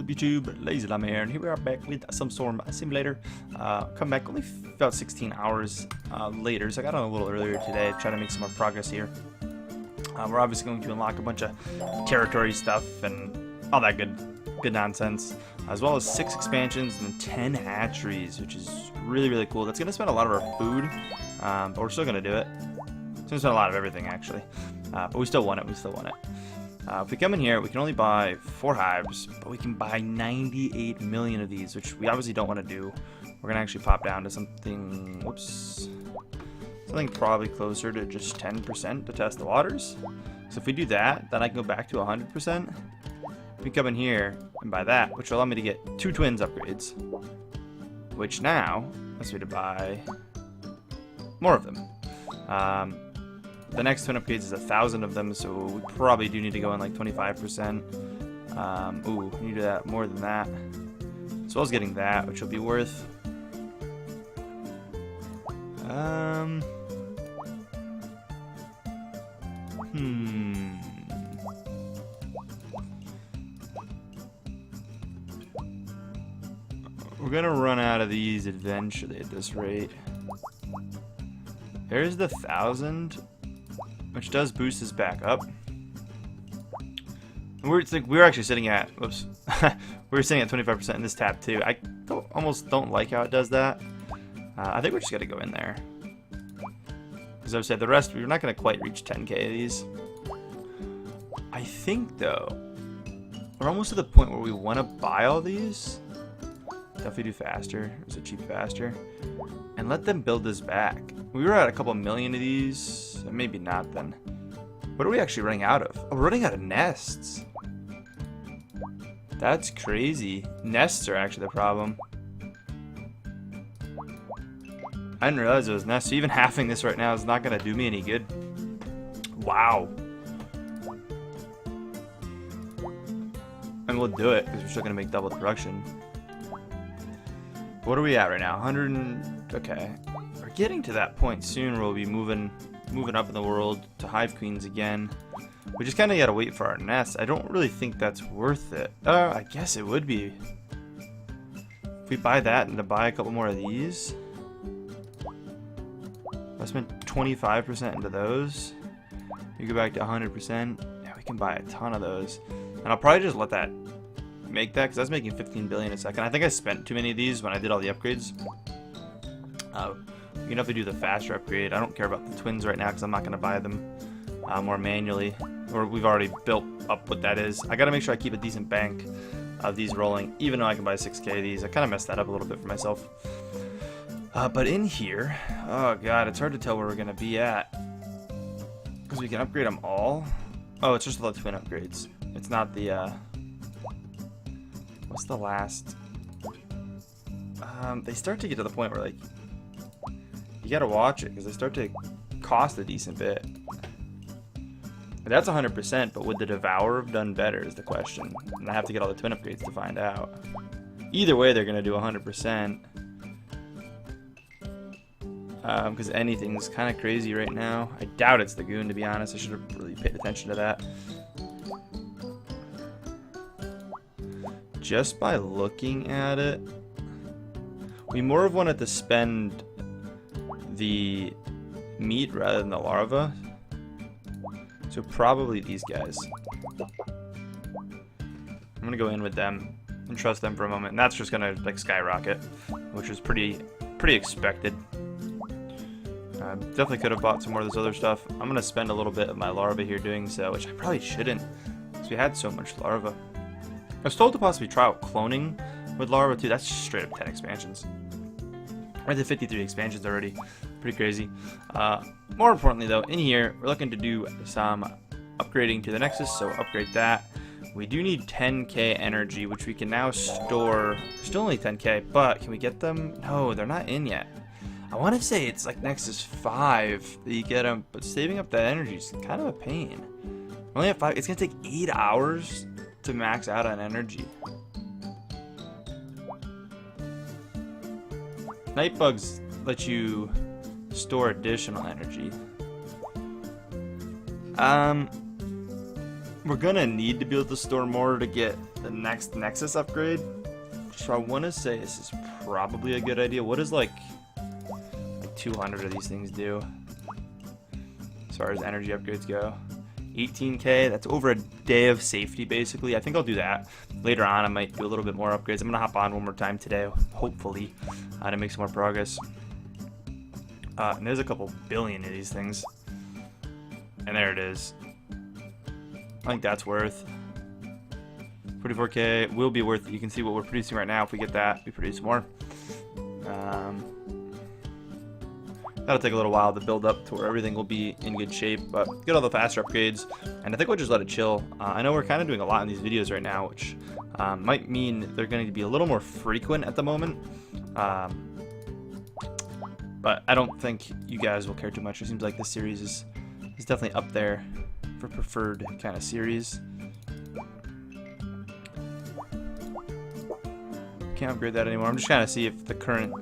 up YouTube? LazeeLlama here, and here we are back with some Storm Simulator. Come back only about 16 hours later, so I got on a little earlier today to try to make some more progress here. We're obviously going to unlock a bunch of territory stuff and all that good nonsense, as well as 6 expansions and 10 hatcheries, which is really cool. That's going to spend a lot of our food, but we're still going to do it. It's going to spend a lot of everything, actually, but we still want it. If we come in here, we can only buy 4 hives, but we can buy 98 million of these, which we obviously don't want to do. We're going to actually pop down to something, something probably closer to just 10% to test the waters. So if we do that, then I can go back to 100%. We come in here and buy that, which will allow me to get 2 twins upgrades, which now allows me to buy more of them. The next twin upgrades is 1,000 of them, so we probably do need to go in like 25%. Ooh, we need to do that more than that. As well as getting that, which will be worth... We're gonna run out of these eventually at this rate. There's the 1,000, which does boost us back up. And we're actually sitting at, whoops, we were sitting at 25% in this tab too. I almost don't like how it does that. I think we're just gonna go in there. As I've said, the rest, we're not gonna quite reach 10k of these. I think though, we're almost to the point where we wanna buy all these. Definitely do faster, is it cheap faster? And let them build this back. We were at a couple million of these, maybe not then. What are we actually running out of? Oh, we're running out of nests. That's crazy. Nests are actually the problem. I didn't realize it was nests. So even halving this right now is not going to do me any good. Wow. And we'll do it because we're still going to make double the production. What are we at right now? 100 and... okay. We're getting to that point soon where we'll be moving up in the world to hive queens again. We just kind of got to wait for our nests. I don't really think that's worth it. I guess it would be. If we buy that and to buy a couple more of these. I spent 25% into those. We go back to 100%. Yeah, we can buy a ton of those. And I'll probably just let that make that, because that's making 15 billion a second. I think I spent too many of these when I did all the upgrades. You can definitely do the faster upgrade. I don't care about the twins right now because I'm not going to buy them more manually. Or we've already built up what that is. I got to make sure I keep a decent bank of these rolling, even though I can buy 6k of these. I kind of messed that up a little bit for myself. But in here, oh god, it's hard to tell where we're going to be at. Because we can upgrade them all. Oh, it's just the twin upgrades. It's not the... what's the last? They start to get to the point where, like, you gotta watch it because they start to cost a decent bit. And that's 100%, but would the Devourer have done better is the question. And I have to get all the twin upgrades to find out. Either way, they're gonna do 100%. Because anything's kind of crazy right now. I doubt it's the goon, to be honest. I should have really paid attention to that. Just by looking at it, we more have wanted to spend the meat rather than the larva. So probably these guys. I'm gonna go in with them and trust them for a moment, and that's just gonna like skyrocket, which was pretty expected. Definitely could have bought some more of this other stuff. I'm gonna spend a little bit of my larva here doing so, which I probably shouldn't, because we had so much larva. I was told to possibly try out cloning with larva too. That's just straight up 10 expansions. I did 53 expansions already. Pretty crazy. More importantly though, in here, we're looking to do some upgrading to the Nexus, so upgrade that. We do need 10k energy, which we can now store. Still only 10k, but can we get them? No, they're not in yet. I want to say it's like Nexus 5 that you get them, but saving up that energy is kind of a pain. Only at 5, it's going to take 8 hours to max out on energy. Nightbugs let you store additional energy. we're gonna need to be able to store more to get the next Nexus upgrade. So I want to say this is probably a good idea. What does like 200 of these things do as far as energy upgrades go? 18k, that's over a day of safety basically. I think I'll do that. Later on I might do a little bit more upgrades. I'm gonna hop on one more time today, hopefully, to make some more progress. And there's a couple billion of these things. And there it is. I think that's worth 44k. Will be worth it. You can see what we're producing right now. If we get that, we produce more. That'll take a little while to build up to where everything will be in good shape, but get all the faster upgrades, and I think we'll just let it chill. I know we're kind of doing a lot in these videos right now, which might mean they're going to be a little more frequent at the moment, but I don't think you guys will care too much. It seems like this series is definitely up there for preferred kind of series. Can't upgrade that anymore. I'm just trying to see if the current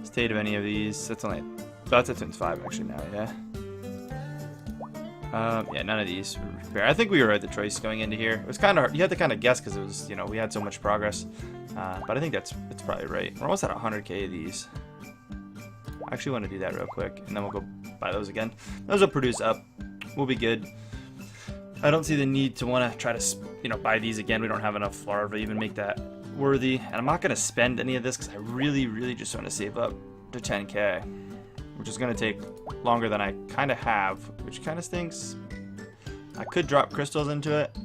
state of any of these, that's only, that's at Twins 5 actually now, yeah. Yeah, none of these would repair. I think we were right the choice going into here. It was kind of hard. You had to kind of guess because it was, you know, we had so much progress. But I think it's probably right. We're almost at 100k of these. I actually want to do that real quick, and then we'll go buy those again. Those will produce up. We'll be good. I don't see the need to want to try to, you know, buy these again. We don't have enough larvae to even make that worthy. And I'm not going to spend any of this because I really, really just want to save up to 10k. Which is going to take longer than I kind of have, which kind of stinks. I could drop crystals into it,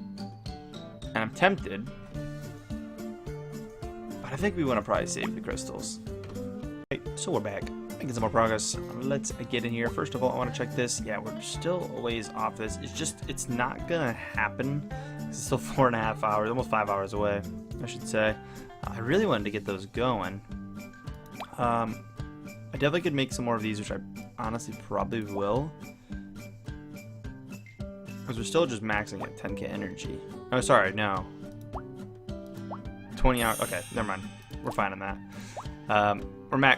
and I'm tempted, but I think we want to probably save the crystals. Right, so we're back, making some more progress. Let's get in here. First of all, I want to check this. Yeah, we're still a ways off this. It's not going to happen. It's still 4.5 hours, almost 5 hours away, I should say. I really wanted to get those going. I definitely could make some more of these, which I honestly probably will. Because we're still just maxing at 10k energy. Oh, sorry, no. 20 hours. Okay, never mind. We're fine on that.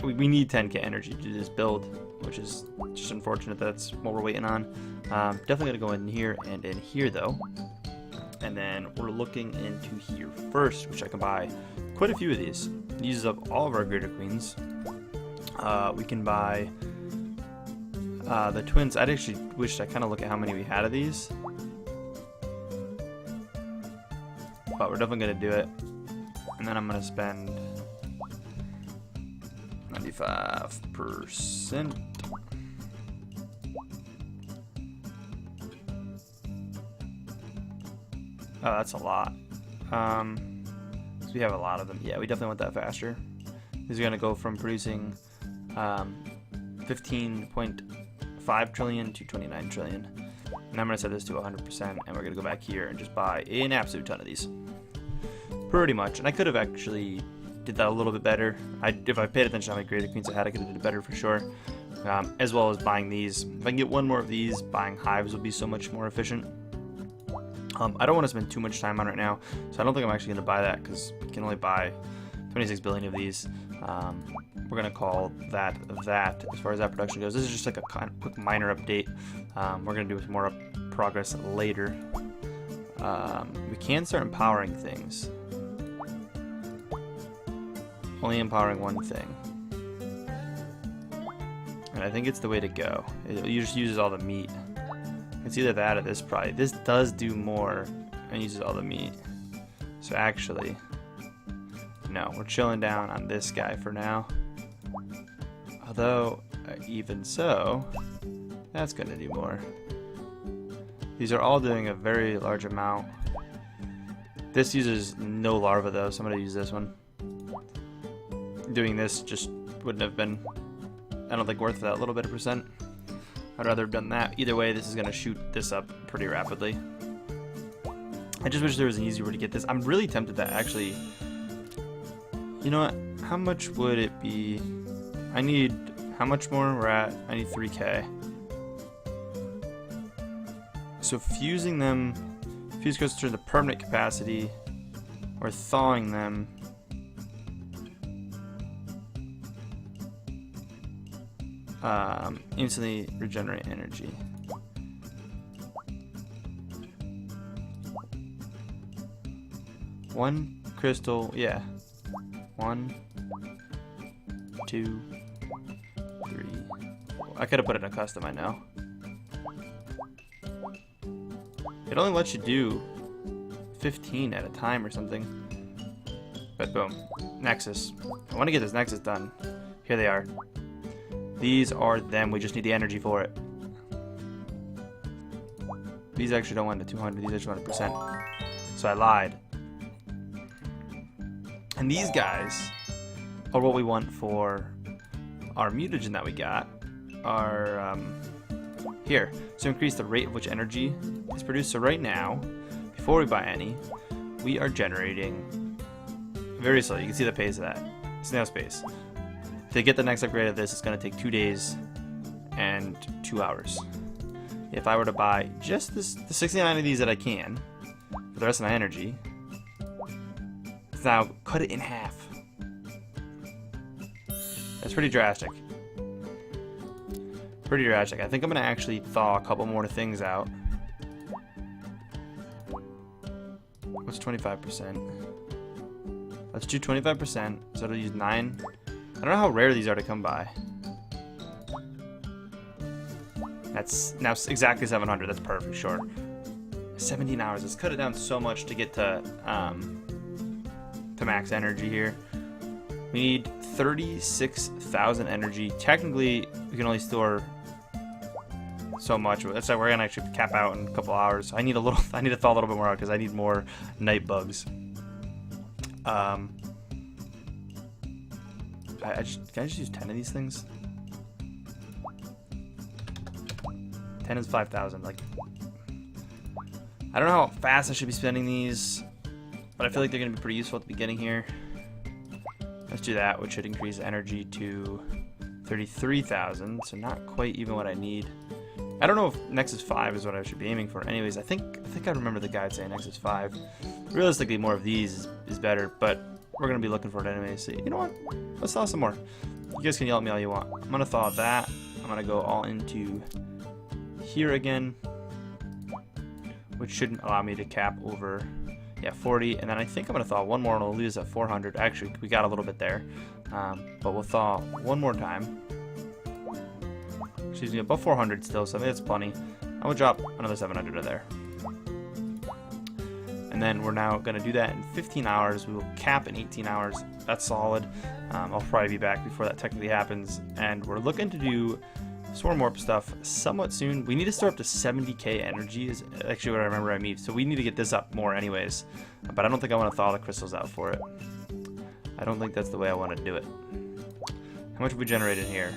We need 10k energy to do this build, which is just unfortunate. That's what we're waiting on. Definitely going to go in here and in here, though. And then we're looking into here first, which I can buy quite a few of these. It uses up all of our Greater Queens. We can buy the twins. I'd actually wish I kind of look at how many we had of these, but we're definitely going to do it. And then I'm going to spend 95%. Oh, that's a lot. So we have a lot of them. Yeah, we definitely want that faster. These are going to go from producing 15.5 trillion to 29 trillion. And I'm going to set this to 100%, and we're going to go back here and just buy an absolute ton of these. Pretty much. And I could have actually did that a little bit better. If I paid attention to how many Greater Queens I had, I could have did it better for sure. As well as buying these. If I can get one more of these, buying hives would be so much more efficient. I don't want to spend too much time on it right now, so I don't think I'm actually going to buy that because we can only buy 26 billion of these. We're going to call that as far as that production goes. This is just like a quick minor update. We're going to do some more progress later. We can start empowering things. Only empowering one thing. And I think it's the way to go. It just uses all the meat. It's either that or this probably. This does do more and uses all the meat. So actually, no, we're chilling down on this guy for now. Although, even so, that's going to do more. These are all doing a very large amount. This uses no larva though, so I'm going to use this one. Doing this just wouldn't have been, I don't think, worth that little bit of percent. I'd rather have done that. Either way, this is going to shoot this up pretty rapidly. I just wish there was an easier way to get this. I'm really tempted to actually, you know what, how much would it be? I need, how much more we're at? I need 3k. So fusing them, fuse crystals to the permanent capacity, or thawing them. Instantly regenerate energy. 1 crystal, yeah. 1, 2, 3. I could have put it in a custom, I know. It only lets you do 15 at a time or something. But boom, Nexus. I want to get this Nexus done. Here they are. These are them. We just need the energy for it. These actually don't want the 200. These actually want a percent. So I lied. And these guys are what we want for our mutagen that we got. Our here. So increase the rate at which energy is produced. So right now, before we buy any, we are generating very slowly. You can see the pace of that. Snail space. To get the next upgrade of this, it's going to take 2 days and 2 hours. If I were to buy just the 69 of these that I can, for the rest of my energy, now cut it in half. That's pretty drastic. Pretty drastic. I think I'm going to actually thaw a couple more things out. What's 25%? Let's do 25%, so it'll use 9. I don't know how rare these are to come by. That's now exactly 700. That's perfect. Sure. 17 hours. Let's cut it down so much to get to max energy here. We need 36,000 energy. Technically, we can only store so much. That's why we're gonna actually cap out in a couple hours. I need a little. I need to thaw a little bit more out because I need more night bugs. Can I just use 10 of these things? 10 is 5,000. Like, I don't know how fast I should be spending these, but I feel like they're gonna be pretty useful at the beginning here. Let's do that, which should increase energy to 33,000. So not quite even what I need. I don't know if Nexus 5 is what I should be aiming for. Anyways, I think I remember the guide saying Nexus 5. Realistically, more of these is better, but we're gonna be looking for it anyways. So you know what? Let's thaw some more. You guys can yell at me all you want. I'm gonna thaw that. I'm gonna go all into here again, which shouldn't allow me to cap over, yeah, 40. And then I think I'm gonna thaw one more and we'll lose at 400. Actually, we got a little bit there, but we'll thaw one more time. Excuse me, above 400 still, so I think that's plenty. I will drop another 700 in there. And then we're now going to do that in 15 hours. We will cap in 18 hours. That's solid. I'll probably be back before that technically happens. And we're looking to do Swarm Warp stuff somewhat soon. We need to store up to 70k energy is actually what I remember I need. So we need to get this up more anyways. But I don't think I want to thaw the crystals out for it. I don't think that's the way I want to do it. How much have we generated here?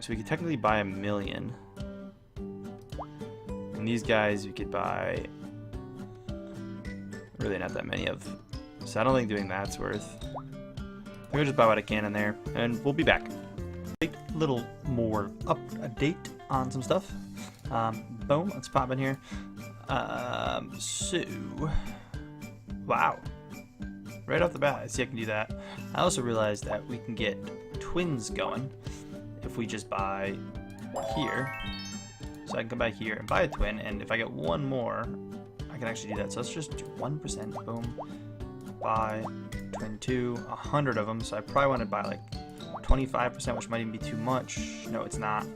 So we could technically buy 1 million. And these guys we could buy really not that many of. So I don't think doing that's worth. I'm gonna just buy what I can in there, and we'll be back. A little more up-to-date on some stuff. Boom, let's pop in here. So, wow. Right off the bat, I see I can do that. I also realized that we can get twins going if we just buy here. So I can come back here and buy a twin, and if I get one more, I can actually do that. So let's just do 1%, boom. Buy twin 2, 100 of them. So I probably want to buy like 25%, which might even be too much. No, it's not.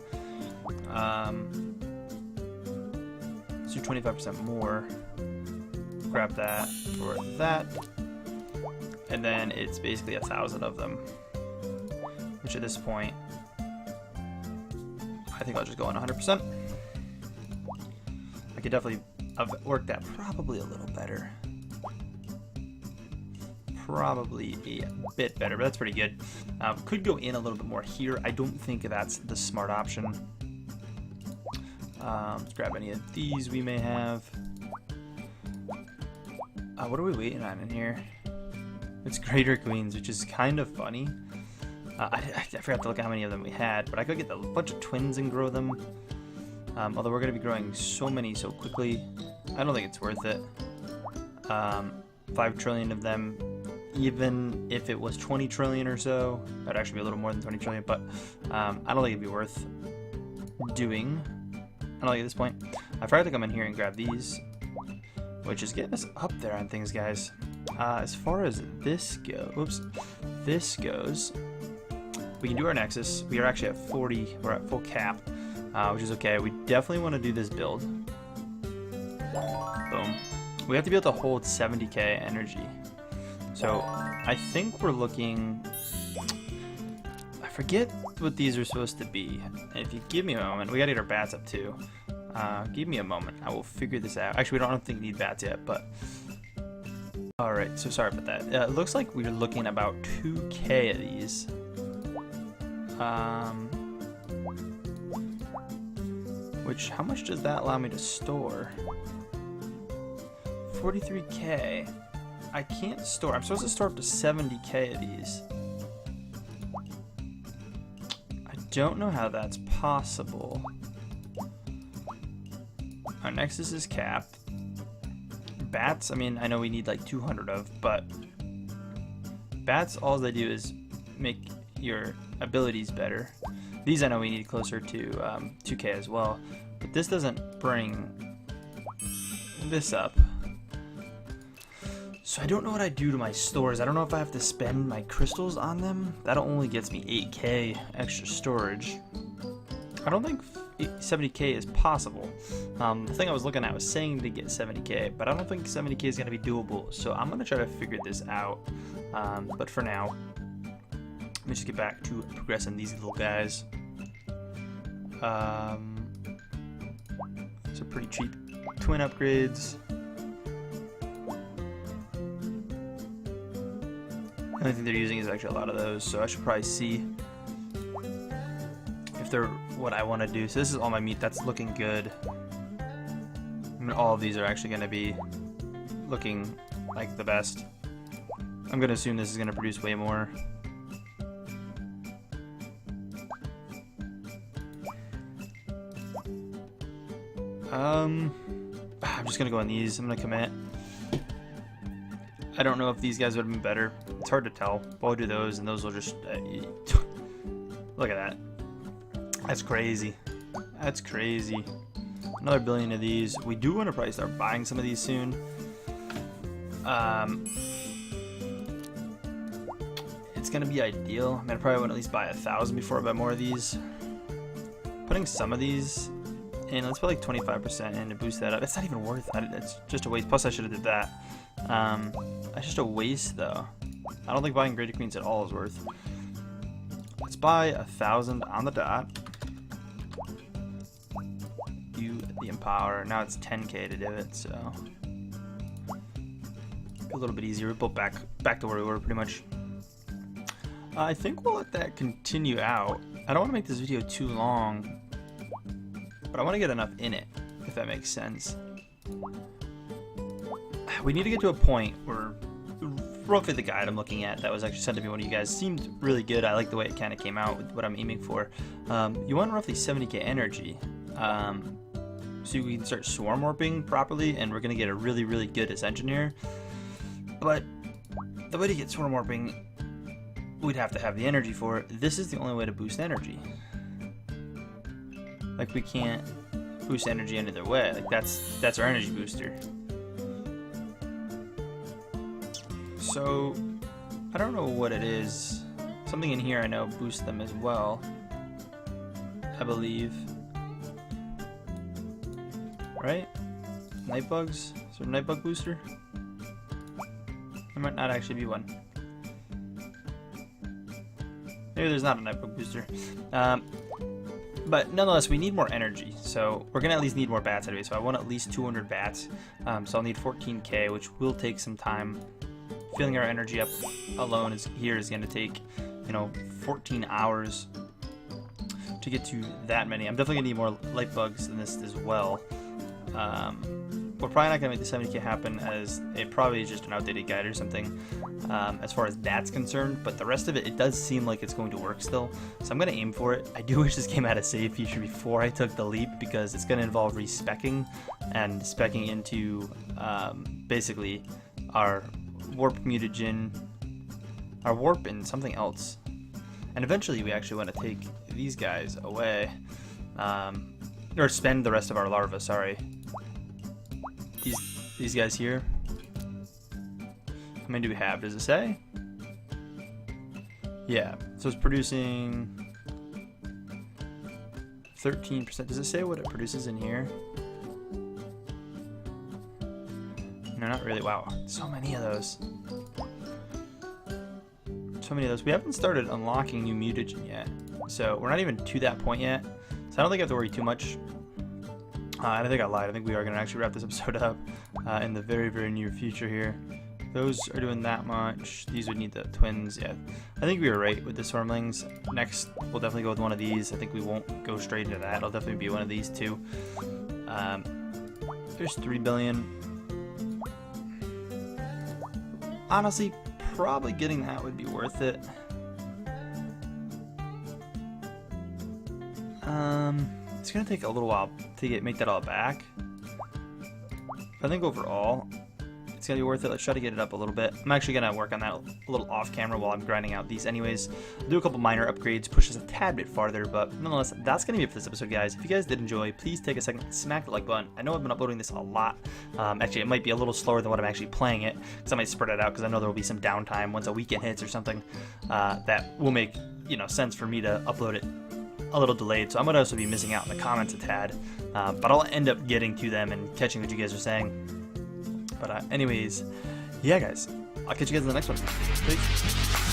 Let's do 25% more. Grab that for that. And then it's basically 1,000 of them, which at this point, I think I'll just go on 100%. I could definitely have worked that probably a little better. Probably a bit better, but that's pretty good. Could go in a little bit more here. I don't think that's the smart option. Let's grab any of these we may have. What are we waiting on in here? It's Greater Queens, which is kind of funny. I forgot to look at how many of them we had, but I could get a bunch of twins and grow them. Although we're going to be growing so many so quickly, I don't think it's worth it. 5 trillion of them, even if it was 20 trillion or so, that'd actually be a little more than 20 trillion, but I don't think it'd be worth doing. I don't think at this point. I forgot to come in here and grab these. which is getting us up there on things, guys. As far as this goes, we can do our Nexus. We are actually at 40. We're at full cap, which is okay. We definitely want to do this build. Boom. We have to be able to hold 70k energy. So I think we're looking. I forget what these are supposed to be. If you give me a moment, we gotta get our bats up too. Give me a moment. I will figure this out. Actually, I don't think we need bats yet, but. Alright, so sorry about that. It looks like we're looking at about 2k of these. Which, how much does that allow me to store? 43k. I can't store. I'm supposed to store up to 70k of these. I don't know how that's possible. Our Nexus is capped. Bats, I mean, I know we need like 200 of, but bats, all they do is make your abilities better. These I know we need closer to 2k as well, but this doesn't bring this up. So I don't know what I do to my stores. I don't know if I have to spend my crystals on them. That only gets me 8k extra storage. I don't think 70k is possible. The thing I was looking at was saying to get 70k, but I don't think 70k is going to be doable. So I'm going to try to figure this out. But for now, let me just get back to progressing these little guys. So pretty cheap twin upgrades. The only thing they're using is actually a lot of those, so I should probably see if they're what I want to do. So this is all my meat. That's looking good. I mean, all of these are actually going to be looking like the best. I'm going to assume this is going to produce way more. I'm just going to go on these. I'm going to commit. I don't know if these guys would have been better. It's hard to tell. But we'll do those, and those will just... look at that. That's crazy. That's crazy. Another billion of these. We do want to probably start buying some of these soon. It's going to be ideal. I mean, I probably want to at least buy 1,000 before I buy more of these. Putting some of these in, let's put like 25% in to boost that up. It's not even worth it. It's just a waste. Plus, I should have did that. That's just a waste, though. I don't think buying Greater Queens at all is worth. Let's buy 1,000 on the dot. You the Empower. Now it's 10k to do it, so a little bit easier. We're both back to where we were pretty much. I think we'll let that continue out. I don't want to make this video too long, but I want to get enough in it, if that makes sense. We need to get to a point where roughly the guide I'm looking at that was actually sent to me one of you guys seemed really good. I like the way it kind of came out with what I'm aiming for. You want roughly 70k energy, so we can start swarm warping properly, and we're going to get a really, really good ascension here. But the way to get swarm warping, we'd have to have the energy for it. This is the only way to boost energy. Like, we can't boost energy any other way. Like, that's our energy booster. So I don't know what it is. Something in here I know boosts them as well, I believe. Right? Night bugs? Is there a night bug booster? There might not actually be one. Maybe there's not a night bug booster. But nonetheless, we need more energy, so we're gonna at least need more bats anyway. So I want at least 200 bats. So I'll need 14k, which will take some time. Filling our energy up alone is gonna take, 14 hours to get to that many. I'm definitely gonna need more light bugs than this as well. We're probably not gonna make the 70k happen, as it probably is just an outdated guide or something, as far as that's concerned. But the rest of it does seem like it's going to work still, so I'm gonna aim for it. I do wish this game had a save feature before I took the leap, because it's gonna involve respecking and specking into basically our warp mutagen, our warp, and something else. And eventually we actually want to take these guys away, or spend the rest of our larvae, sorry. these guys here. How many do we have? Does it say? Yeah, so it's producing 13%. Does it say what it produces in here? No, not really. Wow, so many of those. So many of those. We haven't started unlocking new mutagen yet, so we're not even to that point yet. So I don't think I have to worry too much. I think I lied. I think we are going to actually wrap this episode up in the very, very near future here. Those are doing that much. These would need the twins. Yeah, I think we were right with the Swarmlings. Next, we'll definitely go with one of these. I think we won't go straight into that. It'll definitely be one of these two. There's 3 billion. Honestly, probably getting that would be worth it. It's gonna take a little while to make that all back. I think overall, it's gonna be worth it. Let's try to get it up a little bit. I'm actually gonna work on that a little off camera while I'm grinding out these anyways. I'll do a couple minor upgrades, push us a tad bit farther, but nonetheless, that's gonna be it for this episode, guys. If you guys did enjoy, please take a second, smack the like button. I know I've been uploading this a lot. Actually, it might be a little slower than what I'm actually playing it, because I might spread it out, because I know there will be some downtime once a weekend hits or something that will make, you know, sense for me to upload it a little delayed. So I'm gonna also be missing out in the comments a tad, but I'll end up getting to them and catching what you guys are saying. But anyways, yeah, guys, I'll catch you guys in the next one. Peace.